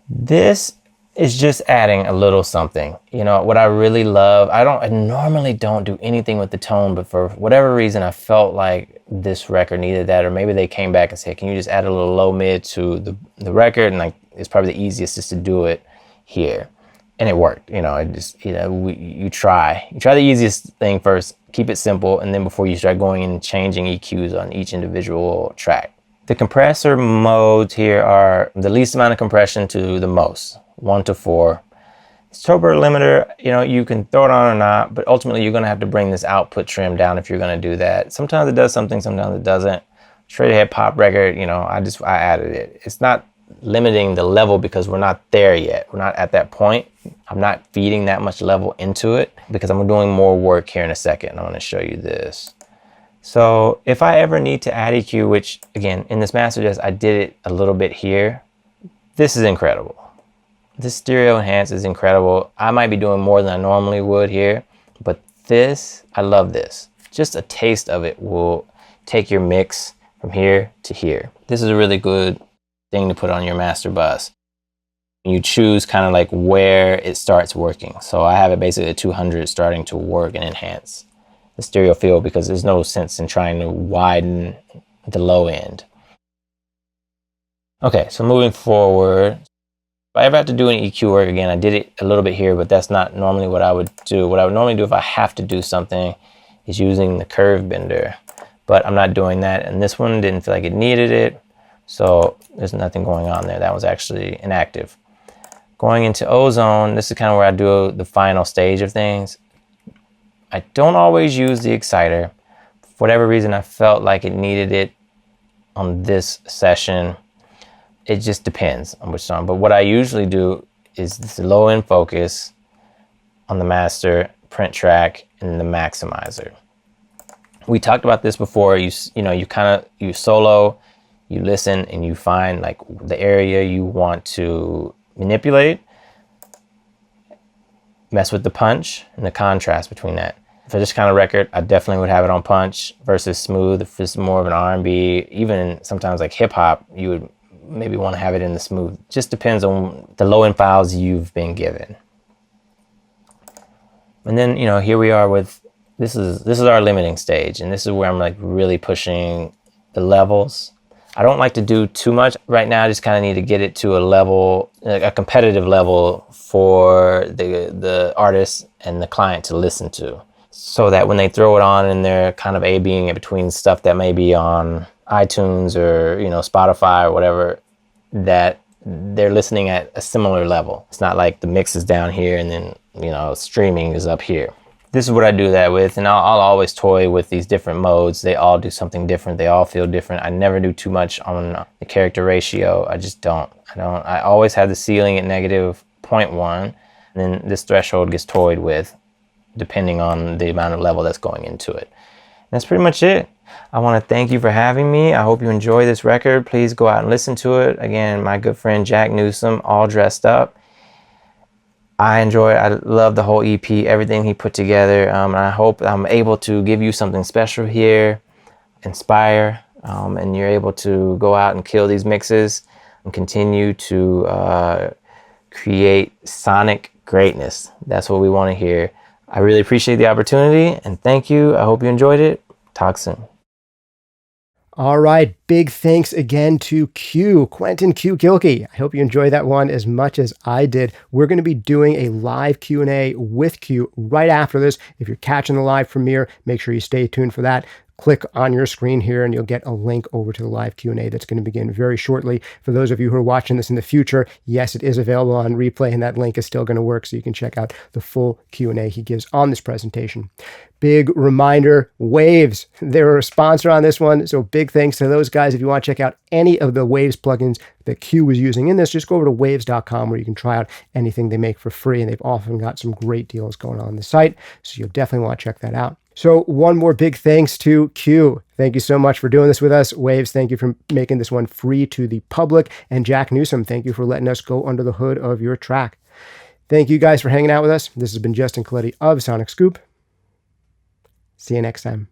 This is just adding a little something. You know, what I really love, I normally don't do anything with the tone, but for whatever reason, I felt like this record needed that, or maybe they came back and said, can you just add a little low mid to the record? And like, it's probably the easiest just to do it here. And it worked, you know, it just, you know, you try the easiest thing first, keep it simple, and then before you start going and changing EQs on each individual track. The compressor modes here are the least amount of compression to the most, 1 to 4. This turbo limiter, you know, you can throw it on or not, but ultimately you're gonna have to bring this output trim down if you're gonna do that. Sometimes it does something, sometimes it doesn't. Straight ahead pop record, you know, I added it. It's not limiting the level because we're not there yet. We're not at that point. I'm not feeding that much level into it because I'm doing more work here in a second. I'm gonna show you this. So if I ever need to add EQ, which again, in this master desk, I did it a little bit here. This is incredible. This stereo enhance is incredible. I might be doing more than I normally would here, but this, I love this. Just a taste of it will take your mix from here to here. This is a really good thing to put on your master bus. You choose kind of like where it starts working. So I have it basically at 200 starting to work and enhance the stereo field because there's no sense in trying to widen the low end. Okay, so moving forward, if I ever have to do any EQ work again, I did it a little bit here, but that's not normally what I would do. What I would normally do if I have to do something is using the curve bender, but I'm not doing that. And this one didn't feel like it needed it. So there's nothing going on there. That was actually inactive. Going into Ozone, this is kind of where I do the final stage of things. I don't always use the exciter. For whatever reason, I felt like it needed it on this session. It just depends on which song. But what I usually do is this low end focus on the master, print track, and the maximizer. We talked about this before. You solo, you listen, and you find like the area you want to manipulate. Mess with the punch and the contrast between that. For this kind of record, I definitely would have it on punch versus smooth. If it's more of an R&B, even sometimes like hip hop, you would maybe want to have it in the smooth. Just depends on the low end files you've been given. And then, you know, here we are with, this is our limiting stage, and this is where I'm like really pushing the levels. I don't like to do too much right now. I just kind of need to get it to a level, like a competitive level for the artist and the client to listen to, so that when they throw it on and they're kind of A/Bing in between stuff that may be on iTunes or, you know, Spotify or whatever, that they're listening at a similar level. It's not like the mix is down here and then, you know, streaming is up here. This is what I do that with, and I'll always toy with these different modes. They all do something different. They all feel different. I never do too much on the character ratio. I just don't. I always have the ceiling at -0.1, and then this threshold gets toyed with depending on the amount of level that's going into it. That's pretty much it. I want to thank you for having me. I hope you enjoy this record. Please go out and listen to it. Again, my good friend Jack Newsome, All Dressed Up. I love the whole EP, everything he put together. And I hope I'm able to give you something special here, inspire, and you're able to go out and kill these mixes and continue to create sonic greatness. That's what we want to hear. I really appreciate the opportunity and thank you. I hope you enjoyed it. Talk soon. All right, big thanks again to Quentin Gilkey. I hope you enjoyed that one as much as I did. We're going to be doing a live Q&A with Q right after this. If you're catching the live premiere, make sure you stay tuned for that. Click on your screen here and you'll get a link over to the live Q&A that's going to begin very shortly. For those of you who are watching this in the future, yes, it is available on replay and that link is still going to work so you can check out the full Q&A he gives on this presentation. Big reminder, Waves, they're a sponsor on this one, so big thanks to those guys. If you want to check out any of the Waves plugins that Q was using in this, just go over to waves.com where you can try out anything they make for free, and they've often got some great deals going on the site, so you'll definitely want to check that out. So one more big thanks to Q. Thank you so much for doing this with us. Waves, thank you for making this one free to the public. And Jack Newsome, thank you for letting us go under the hood of your track. Thank you guys for hanging out with us. This has been Justin Coletti of SonicScoop. See you next time.